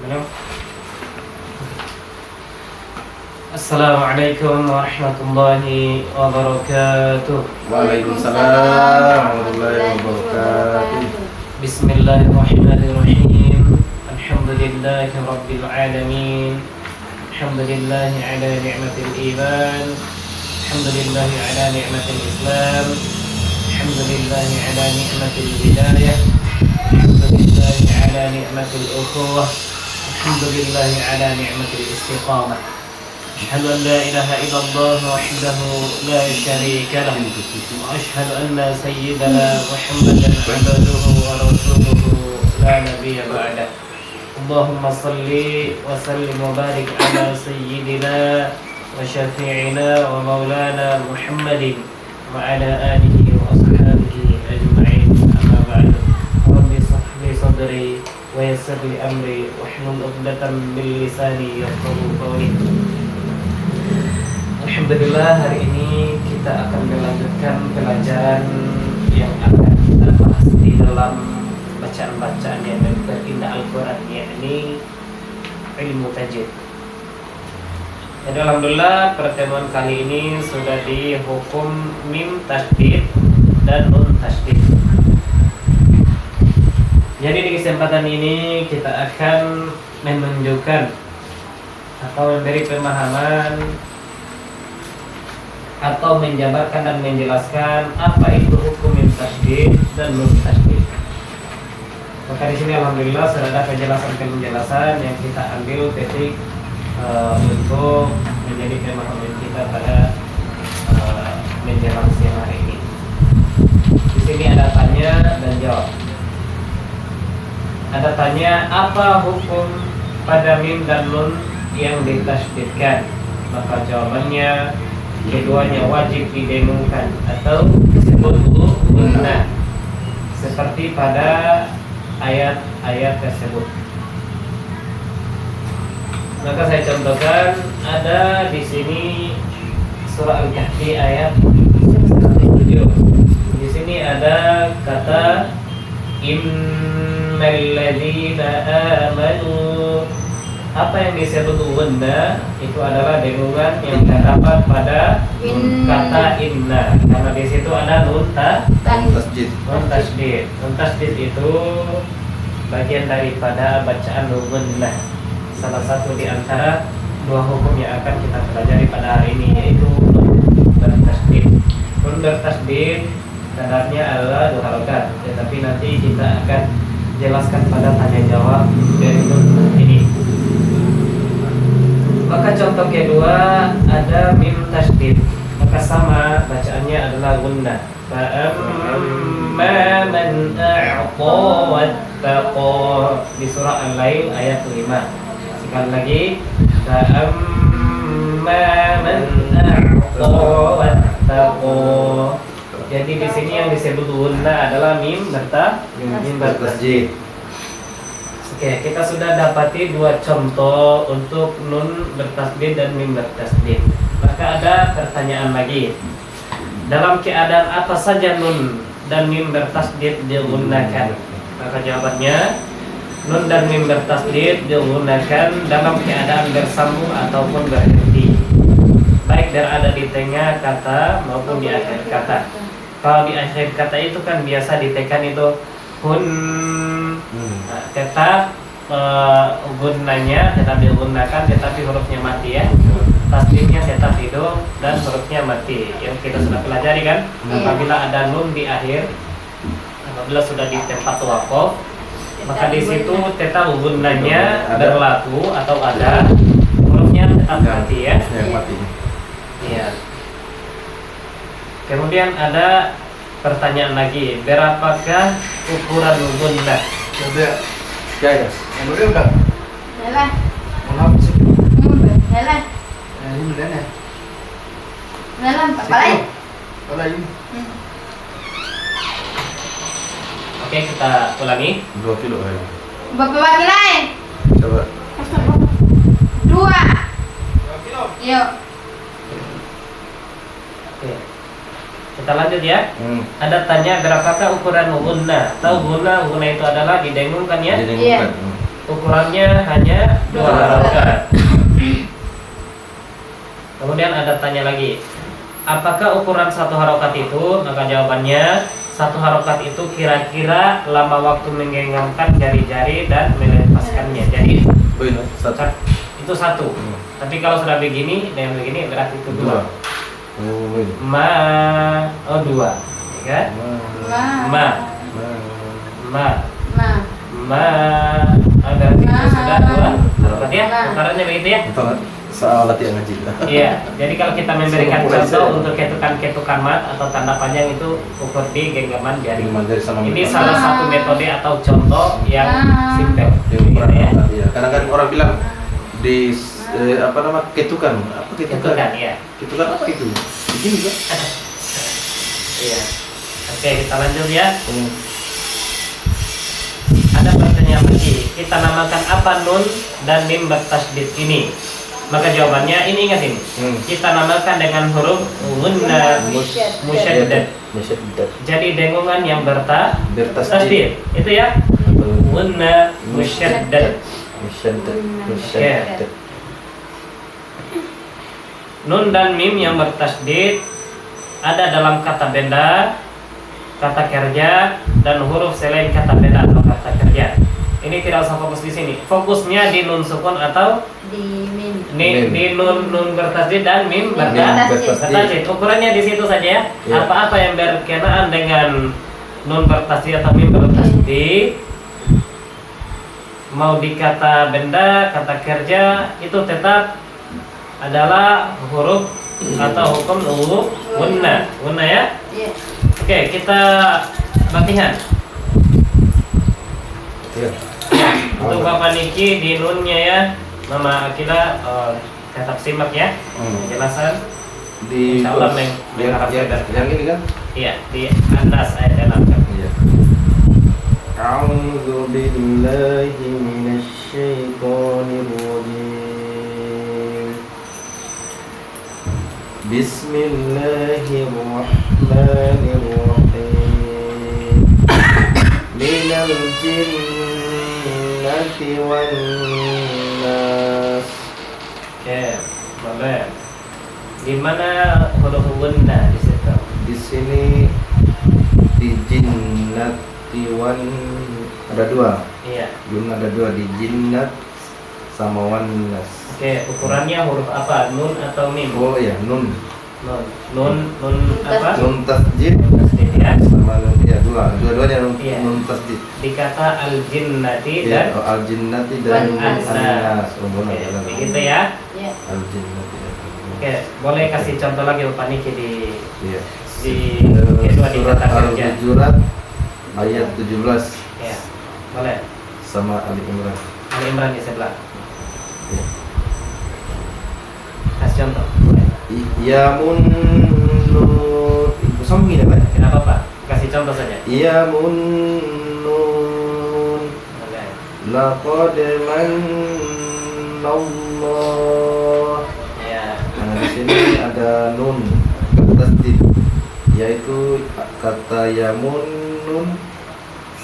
Belum. Assalamualaikum warahmatullahi wabarakatuh. Waalaikumsalam warahmatullahi wabarakatuh. Bismillahirrahmanirrahim. Alhamdulillahi rabbil alamin. Alhamdulillahi ala ni'matil iman. Alhamdulillahi ala ni'matil islam. Alhamdulillahi ala ni'matil hidayah. Alhamdulillahi ala ni'matil ukhuwah. Alhamdulillahi ala ni'matil istiqamah. أشهد أن لا إله إلا الله وحده لا شريك له وأشهد أن سيدنا محمدا عبده ورسوله لا نبي بعده اللهم صل وسلم وبارك على سيدنا وشفيعنا ومولانا محمد وعلى آله وأصحابه أجمعين أما بعد رب اشرح لي صدري ويسر لي أمري واحلل عقدة من لساني يفقهوا قولي. Alhamdulillah, hari ini kita akan melanjutkan pelajaran yang akan kita bahas di dalam bacaan-bacaan yang berindah Al-Quran, yakni ilmu tajwid. Jadi alhamdulillah pertemuan kali ini sudah dihukum mim tasydid dan nun tasydid. Jadi di kesempatan ini kita akan menunjukkan atau memberi pemahaman atau menjabarkan dan menjelaskan apa itu hukum mim tasydid dan nun tasydid. Maka di sini alhamdulillah sudah ada penjelasan yang kita ambil titik untuk menjadi pemahaman kita pada menjelang siang hari ini. Di sini ada tanya dan jawab. Ada tanya, apa hukum pada mim dan nun yang ditasydidkan? Maka jawabannya, keduanya wajib didengungkan atau disebut gunnah seperti pada ayat-ayat tersebut. Maka saya contohkan, ada di sini surah Al-Kahfi ayat 7. Di sini ada kata innal ladzina amanu. Apa yang disebut gunnah itu adalah dengungan yang terdapat pada kata inna, karena di situ ada nun tasydid. Nun tasydid itu bagian daripada bacaan gunnah. Salah satu di antara dua hukum yang akan kita pelajari pada hari ini, yaitu nun bertasydid. Nun bertasydid kadarnya adalah 2 harakat, tetapi nanti kita akan jelaskan pada tanya jawab dari nun ini. Maka contoh kedua ada mim tasydid, maka sama bacaannya adalah gunnah. Fa'amma man a'ta wattaqa di surah Al-Lail ayat 5. Sekali lagi, fa'amma man a'ta wattaqa. Jadi di sini yang disebut gunnah adalah mim bertasydid. Oke, kita sudah dapati 2 contoh untuk nun bertasydid dan mim bertasydid. Maka ada pertanyaan lagi. Dalam keadaan apa saja nun dan mim bertasydid digunakan? Maka jawabannya, nun dan mim bertasydid digunakan dalam keadaan bersambung ataupun berhenti, baik berada di tengah kata maupun di akhir kata. Kalau di akhir kata itu kan biasa ditekan itu hun. Nah, tetap gunnanya tetap digunakan, tetapi hurufnya mati ya. Tasydidnya tetap hidup dan hurufnya mati. Yang kita sudah pelajari kan, apabila ada nun di akhir, apabila sudah di tempat waqaf, maka di situ tetap gunnanya berlaku atau ada, hurufnya tetap mati ya. Iya. Kemudian ada pertanyaan lagi, berapakah ukuran gunnah? Ya. Kemudian udah. Yalah. Mau sih? Yalah. Ini udah nih. Yalah, apa lain? Kalau ini Oke, kita ulangi. 2 kilo ya. Berapa bagi lain? Coba. 2. 2 kilo. Yuk. Oke. Kita lanjut ya. Ada tanya berapakah ukuran gunnah? Tahu gunnah itu adalah didengungkan ya. Didengungkan. ukurannya hanya 2 harokat. Kemudian ada tanya lagi, apakah ukuran 1 harokat itu? Maka jawabannya 1 harokat itu kira-kira lama waktu menggenggamkan jari-jari dan melepaskannya. Jadi itu 1. Tapi kalau sudah begini dengan begini berarti itu 2. Oh 2, ya kan? Ma. Berarti itu sudah 2 harokat ya. Ukurannya begitu ya. Soal latihan ngaji. Iya, jadi kalau kita memberikan contoh untuk ketukan mat atau tanda panjang itu ukur di genggaman jari. Ini salah satu metode atau contoh yang simpel. Gitu ya. Karena kan orang bilang di apa nama ketukan, apa Ketukan, ya. Ketukan apa itu? Begini juga. Iya. Oke, kita lanjut ya. Ada pertanyaan lagi. Kita namakan apa nun dan mim bertasydid ini? Maka jawabannya ini, ingat ini. Kita namakan dengan huruf gunna musyaddad. Jadi dengungan yang bertasydid. Itu ya. Gunna musyaddad. Nun dan mim yang bertasydid ada dalam kata benda, kata kerja, dan huruf selain kata benda atau kata kerja. Ini tidak usah fokus di sini. Fokusnya di nun sukun atau di mim. Di nun bertasydid dan mim bertasydid. Ukurannya di situ saja ya. Apa-apa yang berkenaan dengan nun bertasydid atau mim bertasydid, mau di kata benda, kata kerja, itu tetap adalah huruf atau hukum gunna ya. Oke, kita latihan. Untuk Bapak Niki di nunnya ya, Mama Akila tetap simak ya penjelasan. Di Insyaallah yang ini kan? Iya, di An-Nas ayat 8 kan. Iya. A'udzu billahi minasyaitonir rajim. Bismillahirrahmanirrahim. Minal jinnati wan nas. Oke, boleh. Di mana huruf gunna di situ? Di sini di jinnati wan ada 2. Iya. Belum ada 2 di jinnat sama wan nas. Oke, ukurannya huruf apa? Nun atau mim? Oh ya, nun. Nun apa? Nun tasjid Tasydid ya. sama nun ya, dua-duanya nun, Iya. nun tasjid. Dikata al-jinnati Ya, dan al-jinnati dan An-nas. an-nas. Oh, benar, Oke, benar. begitu ya. Al-jinnati. Oke, boleh kasih contoh lagi Bapak Niki Iya. di kedua di Surat kata kerja. Al-Hujurat ayat 17 Ya, boleh. sama Ali Imran. Ali Imran di sebelah. Ya. Kasih contoh. Boleh. Ya munnu ibu sambung ya, Pak? Kenapa Pak? Kasih contoh saja. Ya munnun Boleh. laqad mannallah. Ya. Nah, di sini ada nun tasdid, yaitu kata yamunun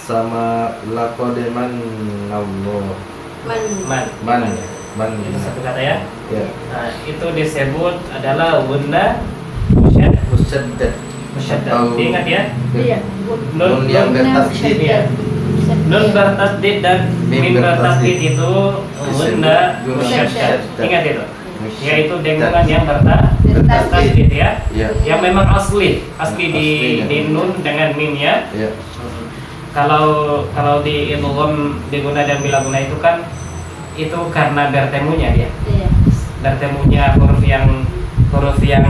sama laqad mannallah. Man. Man Itu satu kata ya. ya. Nah, itu disebut adalah gunna Musyaddad. musyaddad. Ingat ya. Iya. Nun yang bertasdid. Iya. Nun bertasdid dan mim bertasdid itu gunna musyaddad. Ingat itu. Yaitu dengungan yang bertasdid ya. Ya. Yang memang asli di nun dengan mimnya. Ya. Kalau di idgham di guna dan bila guna itu kan itu karena bertemunya dia. Iya. Bertemunya huruf yang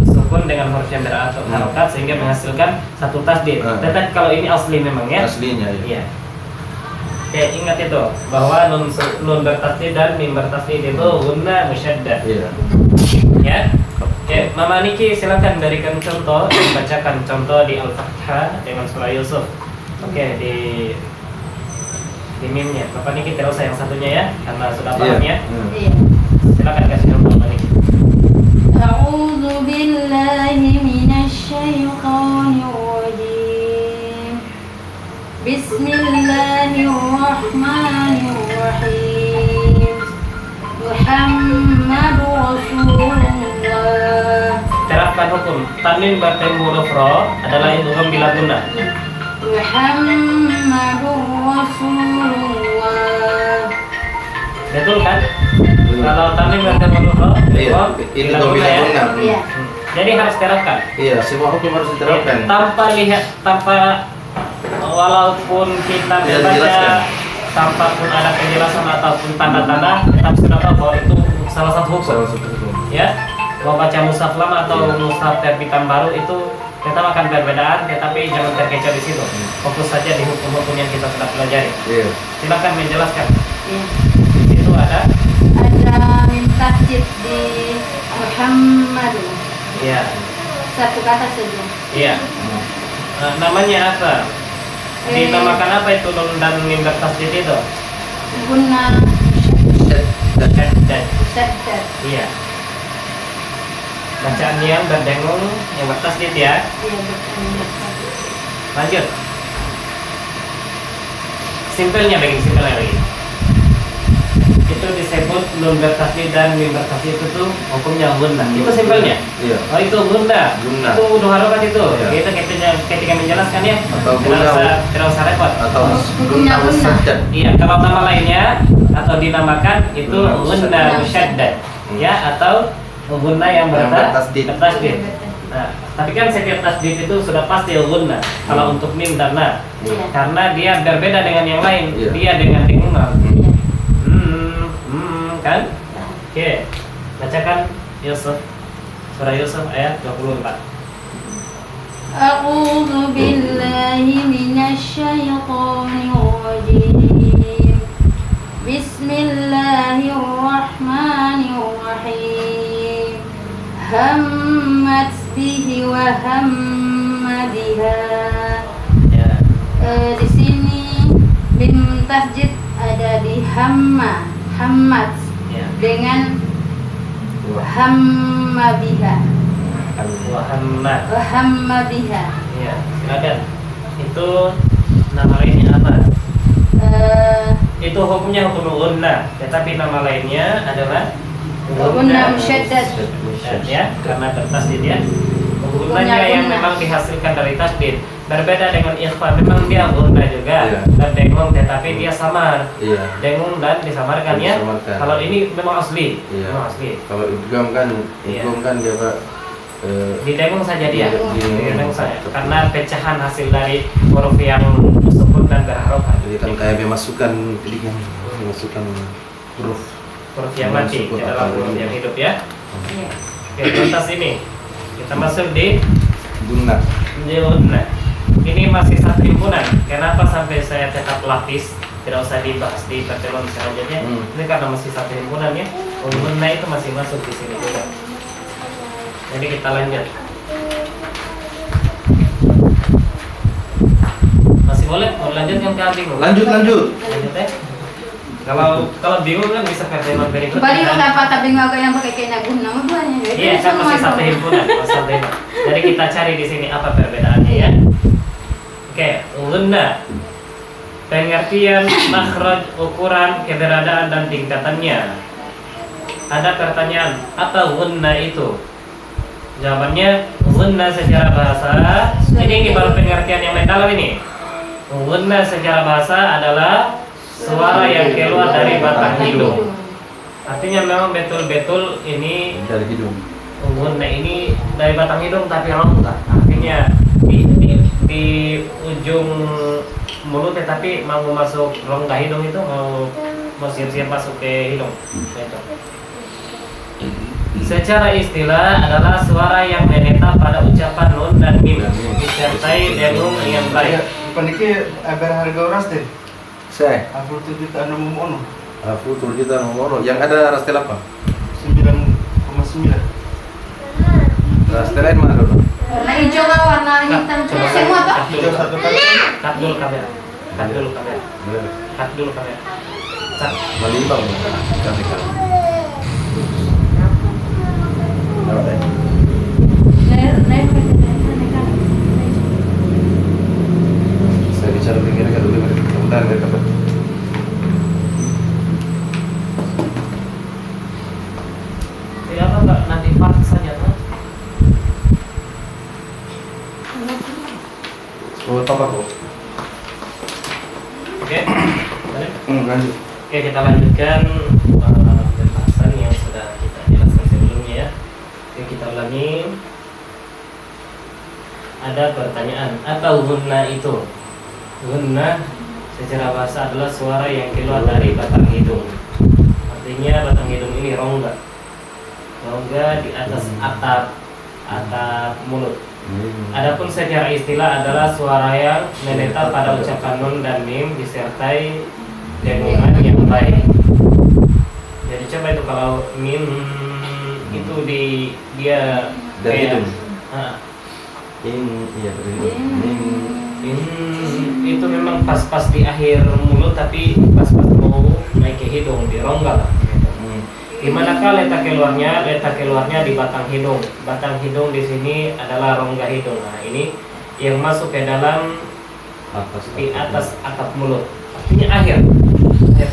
sukun dengan huruf yang berharokat sehingga menghasilkan satu tasdid. Tetapi kalau ini asli memang ya. Aslinya ya. Iya. Oke, ingat itu bahwa nun bertasdid dan mim bertasdid itu gunna musyaddad. Iya. Ya. Oke, Mama Niki silakan berikan contoh, bacakan contoh di Al-Fatihah dengan surah Yusuf. Oke, di mimnya. Bapak Niki tidak usah yang satunya ya, karena sudah paham ya. Iya. Silakan kasih contoh Bapak Niki. A'udzu billahi minasyaitonir rajim. Bismillahirrahmanirrahim. Bismillahirrahmanirrahim. Muhammadu Rasulullah. Terapkan hukum. Tanwin bertemu huruf ro adalah idgham bila gunnah. Muhammadu Rasulullah. Betul kan? Kalau tanwin bertemu huruf ro, Iya, idgham ini bila tuh gunnah ya. bilang Iya. Jadi harus terapkan. Iya, semua hukum harus diterapkan. Tanpa walaupun kita Tidak membaca dijelaskan. tanpa pun ada penjelasan ataupun tanda-tanda, kita sudah tahu bahwa itu salah satu Salah hukum. satu hukum. Ya, mau baca mushaf lama atau mushaf terbitan baru itu kita akan perbedaan, tetapi jangan terkecoh di situ. Fokus saja di hukum-hukum yang kita sudah pelajari. Iya. Silakan menjelaskan. Iya. Di situ ada, Ada min tasjid di Muhammadu. iya, Satu kata saja. iya. Namanya apa? Dinamakan apa itu nun dan mim bertasydid itu? Guna Dan syaddat. iya. Bacaan yang berdengung yang bertasydid ya. Iya, betul. Lanjut. Simpelnya lagi. Itu disebut nun bertasydid dan mim bertasydid itu tuh hukumnya gunnah. Itu simpelnya. Iya. Oh itu gunnah. Gunnah. Itu dua harokat itu. Iya. Kita ketika menjelaskan ya. Atau Tidak usah repot. atau Hukumnya guna guna. musajjad. Iya, kalau nama lainnya atau dinamakan itu Guna guna musyaddad, ya atau guna yang bertasydid. bertasydid. Nah, tapi kan setiap tasydid itu sudah pasti guna. Kalau untuk mim dan na, Iya. karena dia berbeda dengan yang lain. Iya. Dia dengan dengungan. Iya. Kan? Oke, bacakan Yusuf. Surah Yusuf ayat 24. A'udzu billahi minasyaitonir rajim. Bismillahirrahmanirrahim. Hammat bihi wa hamma biha. Ya. Di sini mim tasjid ada di hammat Ya. dengan hamma biha. Muhammad. Wa hamma biha. Ya, silakan. Itu nama lainnya apa? Itu hukumnya hukum guna, tetapi nama lainnya adalah Guna musyaddad. ya, karena bertasydid ya. Hukumnya Gunanya yang guna. memang dihasilkan dari tasydid. Berbeda dengan ikhfa, memang dia guna juga Iya. dan dengung, tetapi dia samar. Iya. Dengung dan disamarkan ya. Disamarkan. Kalau ini memang asli, Iya. memang asli. Kalau idgham kan, Iya. idgham kan dia Pak, Didengung saja dia, Didengung. didengung saja. Karena pecahan hasil dari huruf yang sukun dan berharokat. jadi kan kayak memasukkan ini kan, memasukkan huruf. Huruf yang mati Sukun ke dalam atau huruf ini. yang hidup ya. Iya. Oke, tuntas ini kita masuk di Guna. Nah, ini masih satu himpunan. Kenapa sampai saya tetap lapis? Tidak usah dibahas di pertemuan selanjutnya. Ini karena masih satu himpunan ya. Guna itu masih masuk di sini juga. Jadi kita lanjut. Masih boleh? Mau lanjutkan ke bingung? Lanjut. Lanjut ya. Kalau bingung kan bisa pertemuan berikutnya. Balik kan? apa tapi nggak yang pakai kena guna banyak. Iya kan masih satu himpunan pasal tema. Jadi kita cari di sini apa perbedaannya ya. Oke, guna. Pengertian makhraj, ukuran, keberadaan dan tingkatannya. Ada pertanyaan, apa guna itu? Jawabannya guna secara bahasa. Ini baru pengertian yang mendalam ini. Guna secara bahasa adalah suara yang keluar dari batang hidung. Artinya memang betul-betul ini Dari hidung. guna ini dari batang hidung tapi rongga. Artinya di ujung mulut tetapi mau masuk rongga hidung itu mau siap-siap masuk ke hidung. Itu. Secara istilah adalah suara yang menetap pada ucapan nun dan mim disertai dengung yang baik. Paniki agar harga oras deh. Saya. Aku tuh kita anu memono Aku turun kita ngomong. Yang ada rastel apa? 9,9. Rastel lain mana dulu? Warna hijau kah warna hitam? Coba Semua toh? Hijau satu kali. Cut dulu kamera. Cut dulu kamera. Cut dulu kamera. Cut. Melimpang. Kasih kan. Saya bicara begini kan dulu. Sebentar mereka Oke, kita lanjutkan pembahasan yang sudah kita jelaskan sebelumnya ya. Oke, kita ulangi. Ada pertanyaan, apa gunna itu? Gunna secara bahasa adalah suara yang keluar dari batang hidung. Artinya batang hidung ini rongga. Rongga di atas atap mulut. Adapun secara istilah adalah suara yang menetap pada ucapan nun dan mim disertai dengungan yang baik. Jadi coba itu kalau mim itu dia Dari hidung. Itu memang pas-pas di akhir mulut tapi pas-pas mau naik ke hidung di rongga lah. Di manakah letak keluarnya di batang hidung. Batang hidung di sini adalah rongga hidung. Nah, ini yang masuk ke dalam di atas atap mulut. Artinya akhir.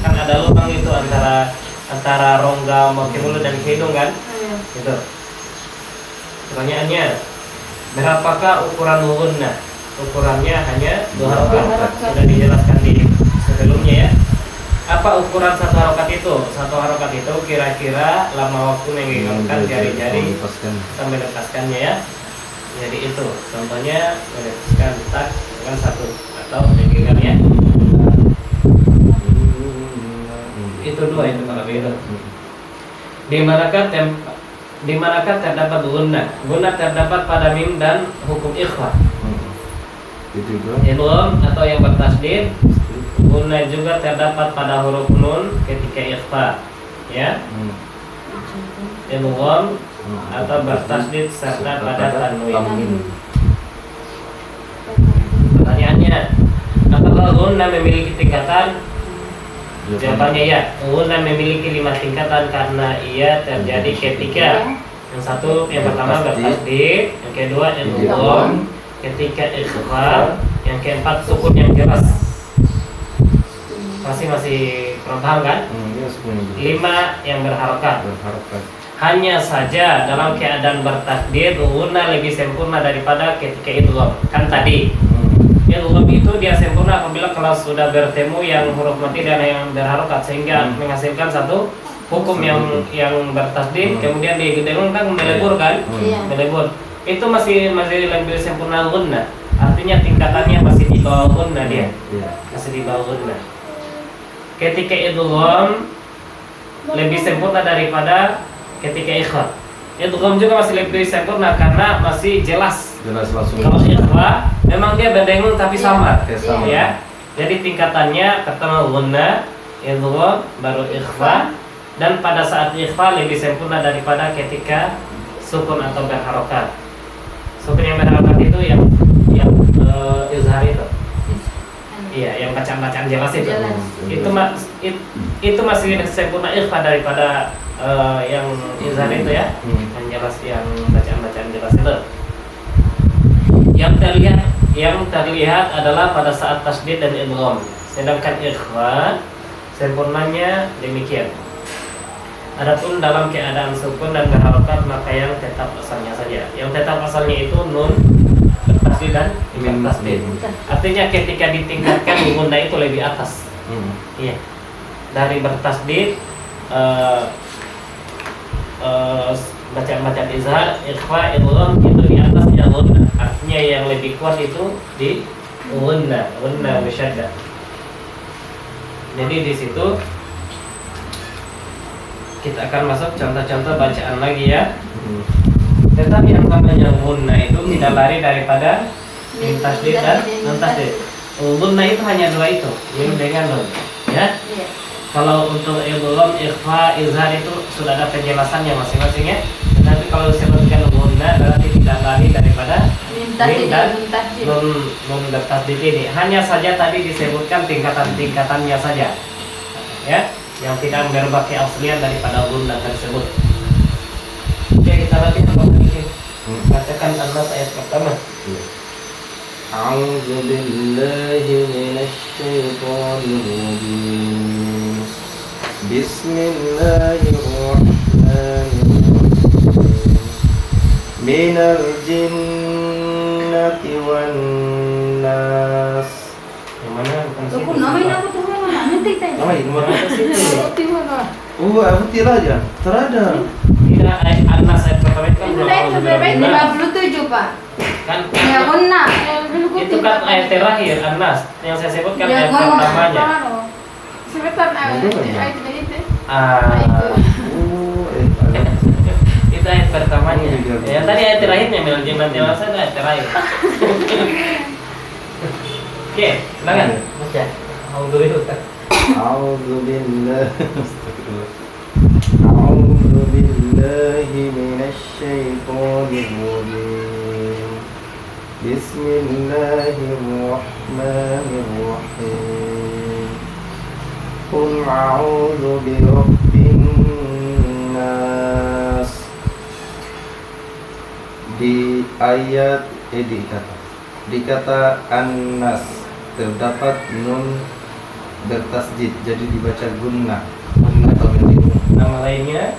Kan ada lubang itu antara rongga mau ke mulut dan ke hidung kan? Gitu. Pertanyaannya, berapakah ukuran gunna? Ukurannya hanya 2 harokat. Sudah dijelaskan di sebelumnya ya. Apa ukuran satu harokat itu? Satu harokat itu kira-kira lama waktu menggenggamkan jari-jari sampai lepaskannya ya. Jadi itu contohnya melepaskan tak dengan satu atau menggenggam ya. Itu 2 itu kalau begitu. Di manakah terdapat gunna? Gunna terdapat pada mim dan hukum ikhfa. Idgham atau yang bertasdid. Gunna juga terdapat pada huruf nun ketika ikhfa, ya. Idgham atau bertasdid serta pada tanwin. Pertanyaannya, apakah gunna memiliki tingkatan? Jawabannya ya. Gunna memiliki 5 tingkatan karena ia terjadi ketika yang pertama bertasdid, yang kedua idgham, ketika ikhfa, yang keempat sukun yang jelas. Masih paham kan? 5 yang berharokat. Hanya saja dalam keadaan bertasdid gunna lebih sempurna daripada ketika idgham. Kan tadi idgham itu dia sempurna apabila kalau sudah bertemu yang huruf mati dan yang berharokat sehingga menghasilkan satu hukum yang bertasdid kemudian digedengkan melebur kan? Melebur. Itu masih lebih sempurna gunna. Artinya tingkatannya masih di bawah gunna dia. Masih di bawah gunna. Ketika idgham lebih sempurna daripada ketika ikhfa. Idgham juga masih lebih sempurna karena masih jelas langsung. Kalau ikhfa memang dia berdengung tapi samar. Ya. Jadi tingkatannya pertama gunna, idgham, baru ikhfa, dan pada saat ikhfa lebih sempurna daripada ketika sukun atau berharokat. Sukun yang berharokat itu yang izhar itu. Iya, yang bacaan jelas itu. Itu masih sempurna ikhfa daripada yang izhar itu ya. Yang jelas, yang bacaan jelas itu. Yang terlihat adalah pada saat tasdid dan idgham. Sedangkan ikhfa sempurnanya demikian. Adapun dalam keadaan sukun dan berharokat maka yang tetap asalnya saja. Yang tetap asalnya itu nun bertasdid dan bertasdid. Artinya ketika ditingkatkan gunna itu lebih atas. Iya. Dari bertasdid bacaan izhar, ikhfa, idgham itu di atasnya gunna. Artinya yang lebih kuat itu di gunna musyaddah. Jadi di situ kita akan masuk contoh-contoh bacaan lagi ya. Tetapi yang namanya gunna itu tidak lari daripada mim tasdid dan nun tasdid. Gunna itu hanya 2 itu, mim dengan nun, ya. Kalau untuk idgham, ikhfa, izhar itu sudah ada penjelasannya masing-masing ya. Tetapi kalau disebutkan gunna berarti tidak lari daripada mim dan nun tasdid ini. Hanya saja tadi disebutkan tingkatan-tingkatannya saja, ya, yang tidak merubah keaslian daripada gunna tersebut. Oke, kita lagi bacakan An-Nas ayat pertama. A'udzu billahi minasy syaithanir rajim. Bismillahirrahmanirrahim. Minal jinnati wan nas. Yang mana bukan Aku namanya aku tuh mana? putih tadi. Oh, ini mah Yang atas itu. Putih mana? air putih aja. Terada. Tidak, Anas ayat pertama itu kan Itu belum ayat Allah berapa? bilang. 57 Pak. Kan Ya guna. itu kan ayat terakhir Anas yang saya sebutkan Ya, ayat ngomong. pertamanya. Sebentar, Itu kan? itu. Ah, Oh, itu ayat pertamanya. Oh, iya. Yang tadi ayat terakhirnya minal jinnati wal ins ayat terakhir. Oke, silakan. Baca. Alhamdulillah. A'udzu billahi A'udzu billahi minasy syaithanir rajim. Bismillahirrahmanirrahim. Qul a'udzu birabbin nas. Di ayat di kata an-nas terdapat nun bertasjid, jadi dibaca gunna atau mendimu. Nama lainnya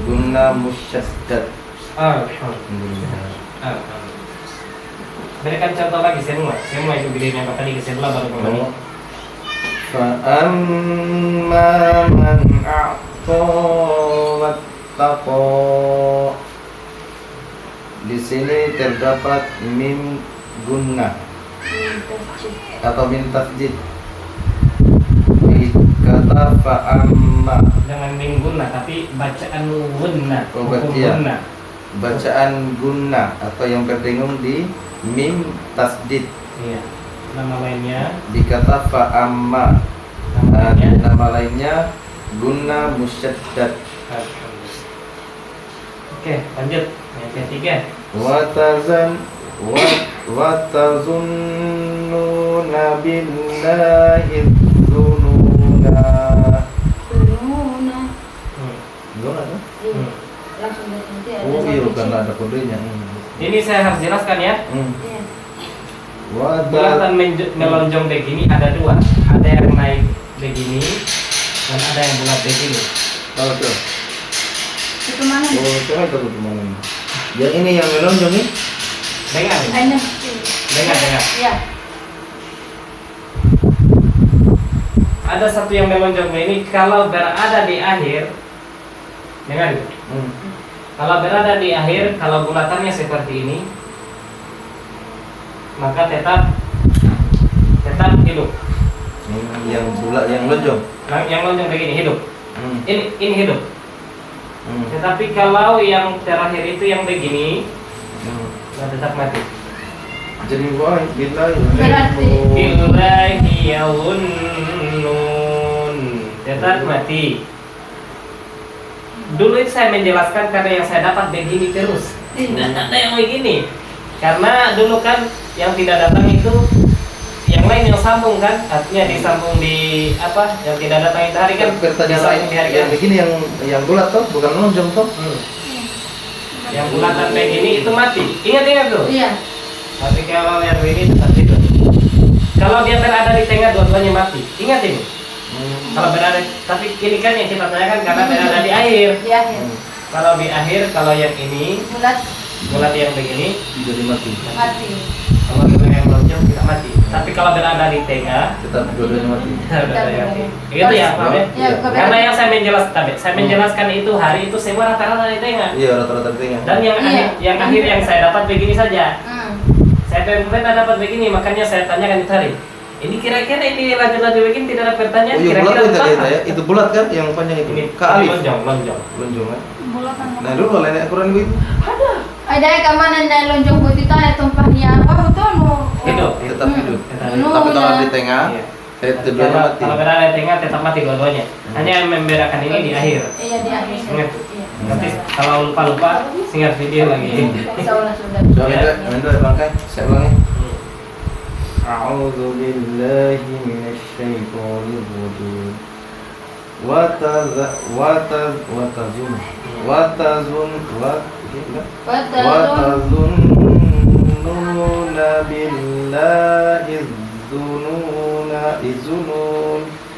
Gunna musyaddad. Alhamdulillah. Berikan contoh lagi semua itu bilangnya apa tadi sebelah baru kembali. Fa'amma man a'ta wattaqa. Di sini terdapat mim gunna atau min tasjid. Di kata fa'amma, Jangan mingguna tapi bacaan gunna. Oh, Hukum iya. gunna. bacaan gunna atau yang berdengung di mim tasjid. Iya. Nama lainnya Di kata fa'amma, nama lainnya gunna musyaddad. Oke, lanjut. Yang ketiga. Watazunnuna billahi dzununa. Sununa. Gimana tuh? Iya. Langsung nanti ada. Oh iya, satu karena cik. ada kodenya. Ini saya harus jelaskan ya. Iya. Bulatan melonjong begini ada dua. Ada yang naik begini dan ada yang bulat begini. Tahu tuh. Itu mana? Oh, saya tahu kemana nih. Yang ini yang melonjong nih. Dengar, Ini. dengar. Iya. Ada satu yang melonjong begini kalau berada di akhir. Dengar itu. Kalau berada di akhir, kalau bulatannya seperti ini, maka tetap hidup. Yang bulat, yang lonjong. Yang lonjong begini hidup. Ini hidup. Hmm. Tetapi kalau yang terakhir itu yang begini, nah tetap mati. Jadi wah, bila Berarti. Billahi yahunnun, tetap mati. Dulu itu saya menjelaskan karena yang saya dapat begini terus. Iya. Dan ada yang begini. Karena dulu kan yang tidak datang itu yang lain yang sambung kan, artinya disambung di apa? Yang tidak datang itu hari kan pertanyaan lain disambung di hari yang kan. begini yang bulat toh, bukan lonjong toh. Yang bulatan begini itu mati. Ingat tuh. Iya. Tapi kalau yang ini tetap hidup. Kalau dia berada di tengah dua-duanya mati. Ingat ini. Kalau berada, tapi ini kan yang kita tanyakan karena berada di akhir. Di akhir. Kalau di akhir, kalau yang ini Bulat bulat yang begini Jadi mati. mati. kalau yang lonjong tidak mati. Tapi kalau berada di tengah, Tetap dua-duanya mati. berada di akhir. Itu ya, paham ya? Ya, Karena yang saya menjelaskan itu hari itu semua rata-rata di tengah. Iya, rata-rata di tengah. Dan yang Iya. akhir yang saya dapat begini saja. Hmm. Saya pernah dapat begini, makanya saya tanyakan itu hari. Ini kira-kira ini lanjut-lanjut begini tidak ada pertanyaan. Oh iya, bulat Kira-kira itu tadi apa? ya. Itu bulat kan yang panjang itu. Ini Kaalif. lonjong. Lonjong kan. Bulatan. Nah, dulu kalau nenek Quran itu Ada yang kemana dan lonjong putih itu ada tumpahnya apa betul mau? Hidup. tetap hidup. Lu Tapi kalau udah- di tengah, Iya. keduanya mati. Kalau berada di tengah tetap mati dua-duanya. Hanya yang membedakan ini di akhir. Iya di akhir. Ingat. Iya. Nanti kalau lupa singar video lagi. Insyaallah sudah. Coba itu bangkai, saya ulangi. A'udzu billahi minasy syaithanir rajim. Watazunnuna billahi dzunun.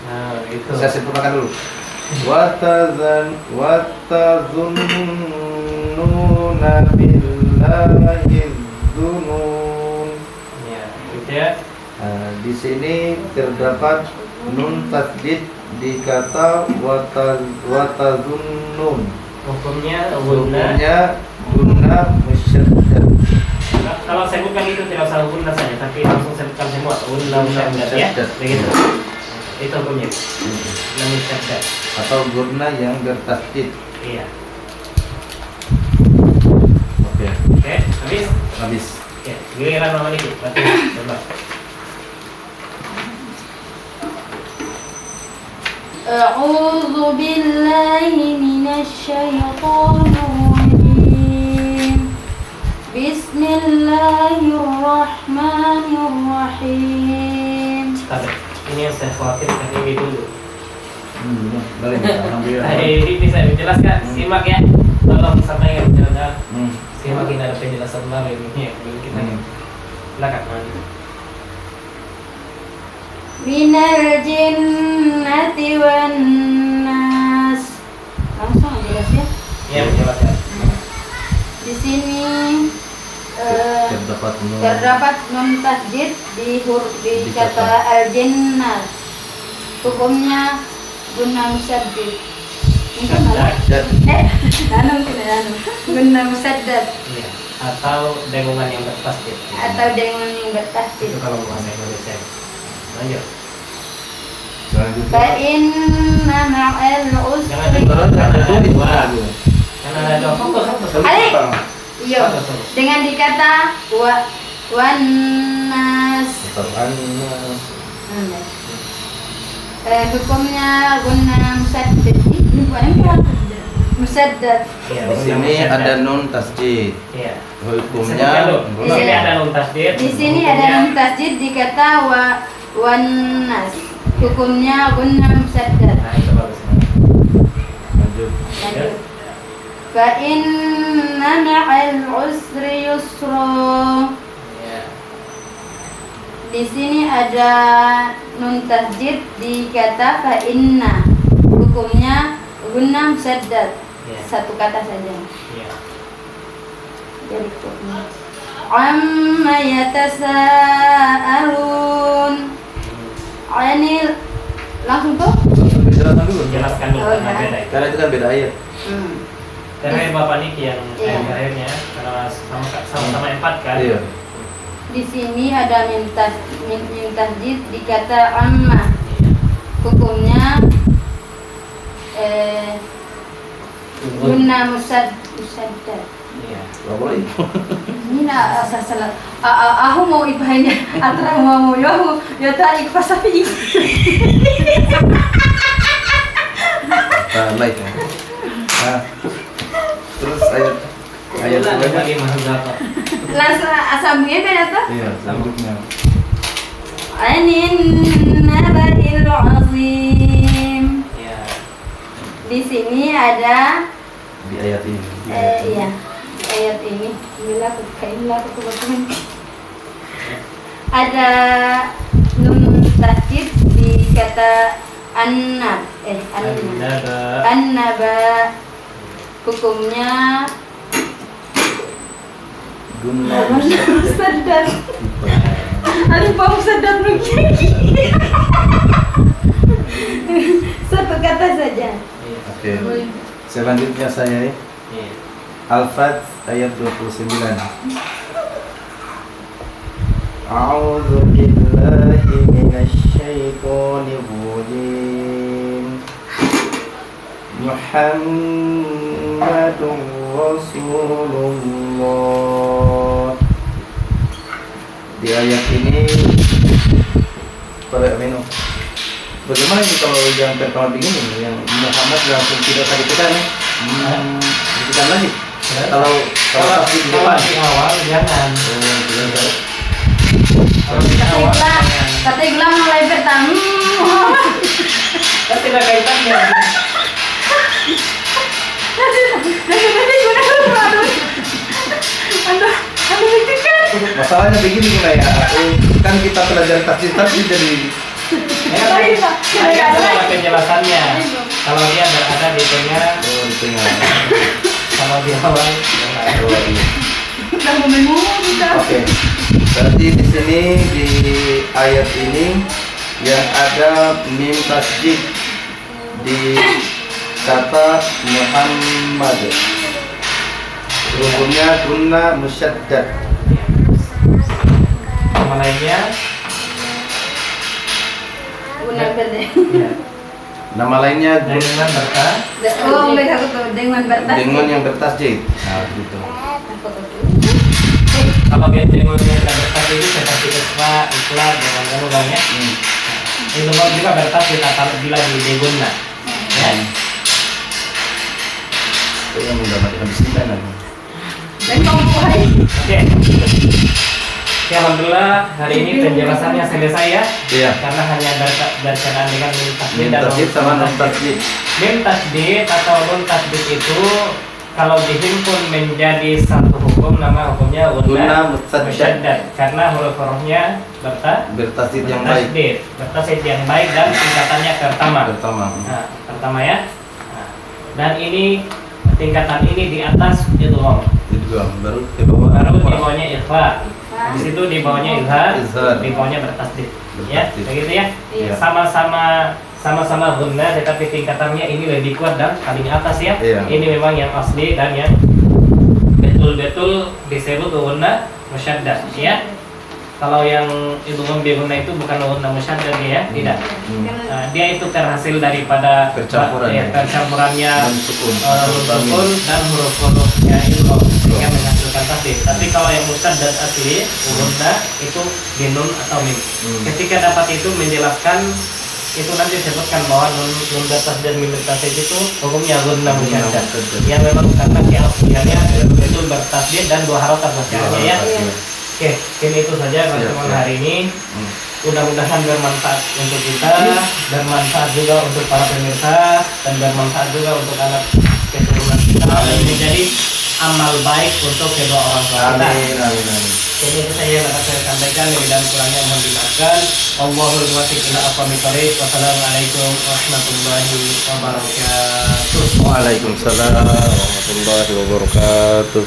Nah, itu. Saya sempurnakan dulu. Watazunnuna billahi dzunun. Ya, itu ya. Di sini terdapat nun tasdid di kata watazunnun. Hukumnya gunna. Hukumnya gunna musyaddad. Kalau sebutkan itu tidak usah gunna saja, tapi langsung sebutkan semua gunna musyaddad ya. Begitu. Itu hukumnya. Gunna musyaddad. Atau gunna yang bertasdid. Iya. Oke. Oke, habis. Oke, giliran Mama Niki. Berarti coba. أعوذ بالله من الشيطان الرجيم بسم الله الرحمن الرحيم. Ini yang saya khawatir tadi ini dulu. Boleh. Alhamdulillah. Ini bisa dijelaskan, simak ya. Tolong sampaikan penjelasan. Simak ini ada penjelasan baru ini ya. Kita silakan Mama. Minal jinnati wan nas. Langsung jelas ya. Iya, menjelaskan. Di sini Terdapat nun tasdid di kata al-jinnah. Hukumnya gunna musyaddad. Mungkin malah. Gunna musyaddad. Iya. Atau dengungan yang bertasdid. Atau dengan yang bertasdid. Itu kalau bahasa Indonesia. Lanjut. Fa inna ma'al usri. Jangan ada dua. Karena ada fokus. Alik. Iya. Dengan dikata wan nas. Hukumnya gunna musyaddad. Ini bukan musyaddad. Iya, Di sini ada nun tasdid. Iya. Hukumnya Di sini ada nun tasdid. Di sini ada nun tasdid dikata wan nas. Hukumnya gunna musyaddad. Nah, itu bagus. lanjut. Lanjut. Fa inna ma'al usri yusra. Iya. Di sini ada nun tasdid di kata fa inna. Hukumnya gunna musyaddad. Iya. Satu kata saja. Iya. Jadi hukumnya amma yatasaalun. Ini langsung tuh? Jelaskan dulu. Jelaskan dulu Oh, karena iya. beda itu. Karena itu kan beda ayat. Karena Bapak Niki yang Iya. akhirnya karena sama-sama empat kan. Iya. Di sini ada min tasdid dikata amma. Hukumnya gunna musyaddad. Iya. Gak boleh. Ini nak salah. Aku mau ibahnya antara mau ya tadi pasapi. Like. Nah, terus ayat Ulang selanjutnya. lagi masuk berapa? Langsung asambungnya beda tuh. Iya, selanjutnya. Anin nabail azim. Iya. Di sini ada Di ayat ini. iya ayat ini. Inilah kebetulan. Ada nun tasdid di kata annab. Annaba. Hukumnya Gunna musyaddad. Ada mau musyaddad lagi. Satu kata saja. Iya. Oke. Selanjutnya saya Iya. Al-Fat ayat 29. A'udzu billahi minasyaitonir rajim. Muhammadur Rasulullah. Di ayat ini para amino. Bagaimana ini kalau yang pertama begini, yang Muhammad langsung tidak tadi kita nih, bukan lagi. Kalau tafsir di depan, di awal jangan. Kalau di awal jangan. Kata Gula mulai pertama Muhammad. Kan tidak kaitannya. masalahnya begini Guna ya, kan kita pelajari tafsir jadi Ini adalah penjelasannya. Kalau dia berada di tengah, di tengah. kalau di awal jangan. Oke. Berarti di sini di ayat ini yang ada mim tasjid di kata Muhammad. Hukumnya guna musyaddad. Nama lainnya Guna berde. ya, Nama lainnya dengan berta Oh, mereka tuh dengan bertas. dengan yang bertasjid. Nah, gitu. kalau dia dengan yang berta itu seperti iklan dengan anu banyak. Itu juga berta kita kalau bila di degunna ya. Itu yang mendapatkan bismillah. Dan kamu buhay. Oke. Oke, alhamdulillah hari ini penjelasannya selesai ya. Iya. Karena hanya berkenaan dengan mim tasdid Mim dan tasjid sama nun tasdid. tasjid. Mim tasdid atau nun tasdid itu kalau dihimpun menjadi satu hukum, nama hukumnya Guna guna musyaddad. musyaddad karena huruf-hurufnya Bertasjid yang baik. bertasdid yang baik dan tingkatannya pertama. Pertama. Nah, pertama ya. Nah, dan ini tingkatan ini di atas idgham. Itu baru ke bawah. Baru di bawahnya ikhfa. Habis itu di bawahnya izhar, Izhar. di bawahnya bertasdid. Ya, Bertasdid. begitu ya. Iya. Sama-sama guna tetapi tingkatannya ini lebih kuat dan paling atas ya. Iya. Ini memang yang asli dan yang betul-betul disebut guna musyaddad ya. Kalau yang idgham bi guna itu bukan guna musyaddad ya, tidak. Nah, dia itu terhasil daripada Percampuran, ya. percampurannya Dan sukun. sukun dan huruf-hurufnya idgham sehingga menghasilkan tasdid. Tapi kalau yang musyaddad asli guna itu binun atau mim. Ketika dapat itu menjelaskan itu nanti disebutkan bahwa nun batas dan mim tasdid itu hukumnya guna musyaddad. Yang memang karena keasliannya betul bertasdid dan dua harokat bacanya ya. Oke, ini itu saja pertemuan hari ini. Mudah-mudahan bermanfaat untuk kita, bermanfaat juga untuk para pemirsa, dan bermanfaat juga untuk anak keturunan kita, dan menjadi amal baik untuk kedua orang tua kita. Amin, amin, amin. Ini itu saja yang dapat saya sampaikan, lebih dan kurangnya mohon dimaafkan. Allahul muwaffiq ila aqwamit thoriq. Wassalamualaikum warahmatullahi wabarakatuh. Waalaikumsalam warahmatullahi wabarakatuh.